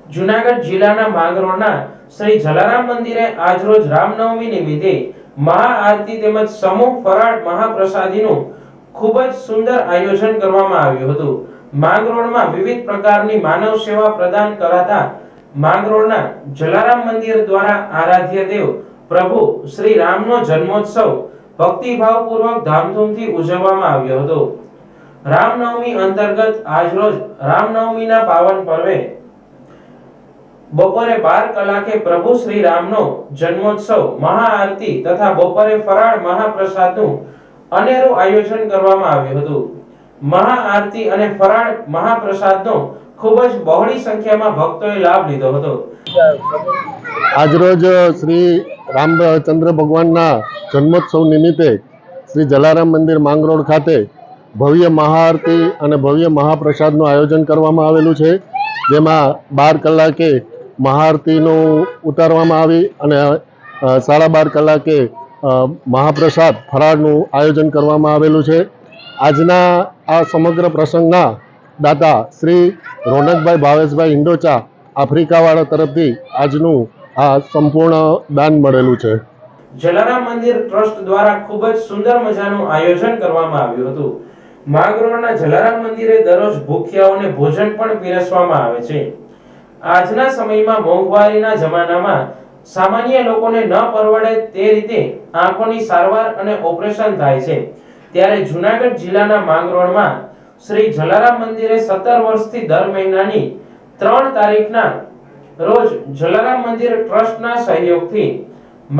જૂનાગઢ જિલ્લાના માંગરોળના શ્રી જલારામ મંદિરે આજરોજ રામનવમી નિમિત્તે મહાઆરતી તેમજ સમૂહ ફરાળ મહાપ્રસાદીનું ખૂબ જ સુંદર આયોજન કરવામાં આવ્યું હતું। માંગરોળમાં વિવિધ પ્રકારની માનવ સેવા પ્રદાન કરાતા માંગરોળના જલારામ મંદિર દ્વારા આરાધ્ય દેવ પ્રભુ શ્રી રામનો જન્મોત્સવ ભક્તિભાવપૂર્વક ધામધૂમથી ઉજવવામાં આવ્યો હતો। રામનવમી અંતર્ગત આજરોજ રામનવમીના પાવન પર્વે બપોરે 12 કલાકે પ્રભુ શ્રી રામનો જન્મોત્સવ મહાઆરતી તથા બપોરે ફરાળ મહાપ્રસાદનું અનેરું આયોજન કરવામાં આવ્યું હતું। મહાઆરતી અને ફરાળ મહાપ્રસાદનો ખૂબ જ બહોળી સંખ્યામાં ભક્તોએ લાભ લીધો હતો। આજરોજ શ્રી રામચંદ્ર ભગવાનના જન્મોત્સવ નિમિત્તે શ્રી જલારામ મંદિર માંગરોળ ખાતે ભવ્ય મહાઆરતી અને ભવ્ય મહાપ્રસાદનું આયોજન કરવામાં આવેલું છે, જેમાં 12 કલાકે મહાઆરતીનું ઉતારવામાં આવી અને 12:30 કલાકે મહાપ્રસાદ ફરાળનું આયોજન કરવામાં આવેલું છે। આજના આ સમગ્ર પ્રસંગના દાતા શ્રી રોનકભાઈ ભાવેશભાઈ ઇન્ડોચા આફ્રિકાવાળા તરફથી આજનું આ સંપૂર્ણ દાન મળેલું છે। જલારામ મંદિર ટ્રસ્ટ દ્વારા ખૂબ જ સુંદર મજાનું આયોજન કરવામાં આવ્યું હતું। માંગરોળના જલારામ મંદિરે દરરોજ ભૂખ્યાઓને ભોજન પણ પીરસવામાં આવે છે। આજના સમયમાં મોંઘવારીના જમાનામાં સામાન્ય લોકોને ન પરવડે તે રીતે આંખોની સારવાર અને ઓપરેશન થાય છે, ત્યારે જૂનાગઢ જિલ્લાના માંગરોળમાં શ્રી જલારામ મંદિરે 17 વર્ષથી દર મહિનાની 3 તારીખના રોજ જલારામ મંદિર ટ્રસ્ટના સહયોગથી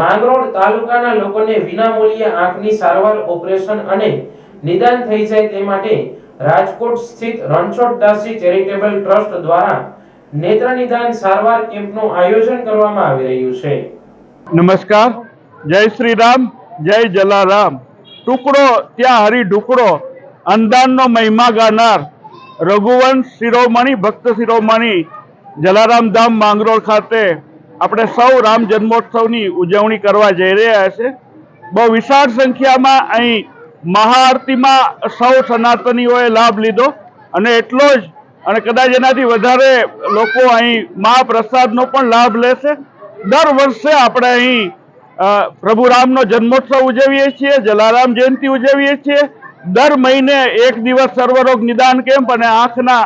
માંગરોળ તાલુકાના લોકોને વિનામૂલ્યે આંખની સારવાર, ઓપરેશન અને નિદાન થઈ જાય તે માટે રાજકોટ સ્થિત રણછોડદાસજી ચેરિટેબલ ટ્રસ્ટ દ્વારા નેત્ર નિદાન સારવાર કેમ્પનું આયોજન કરવામાં આવી રહ્યું છે। નમસ્કાર, જય શ્રી રામ, જય જલારામ। ટુકડો ત્યાં હરી ઢુકડો, અંદાનનો મહિમા ગાનાર રઘુવંશ શિરોમણી ભક્ત શિરોમણી જલારામ ધામ માંગરોળ ખાતે આપણે સૌ રામ જન્મોત્સવની ઉજવણી કરવા જઈ રહ્યા છે। બહુ વિશાળ સંખ્યામાં અહીં મહાઆરતીમાં સૌ સનાતનીઓએ લાભ લીધો અને એટલો જ અને કદાચ એનાથી વધારે લોકો અહીં મહાપ્રસાદનો પણ લાભ લેશે। દર વર્ષે આપણે અહીં પ્રભુ રામનો જન્મોત્સવ ઉજવીએ છીએ, જલારામ જયંતિ ઉજવીએ છીએ। દર મહિને એક દિવસ સર્વરોગ નિદાન કેમ્પ અને આંખના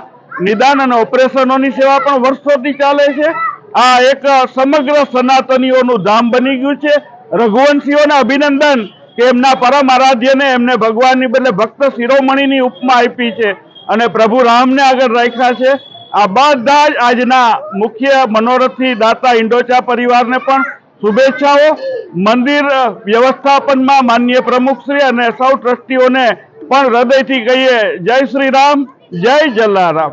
નિદાન અને ઓપરેશનોની સેવા પણ વર્ષોથી ચાલે છે। આ એક સમગ્ર સનાતનીઓનું ધામ બની ગયું છે। રઘુવંશીઓને અભિનંદન કે એમના પરમ આરાધ્યને એમને ભગવાનની બદલે ભક્ત શિરોમણીની ઉપમા આપી છે અને પ્રભુ રામને આગળ રાખ્યા છે। આ બધા જ આજના મુખ્ય મનોરથી દાતા ઇન્ડોચા પરિવારને પણ શુભેચ્છાઓ। મંદિર વ્યવસ્થાપનમાં માનનીય પ્રમુખશ્રી અને સૌ ટ્રસ્ટીઓને પણ હૃદયથી કહીએ જય શ્રી રામ, જય જલારામ।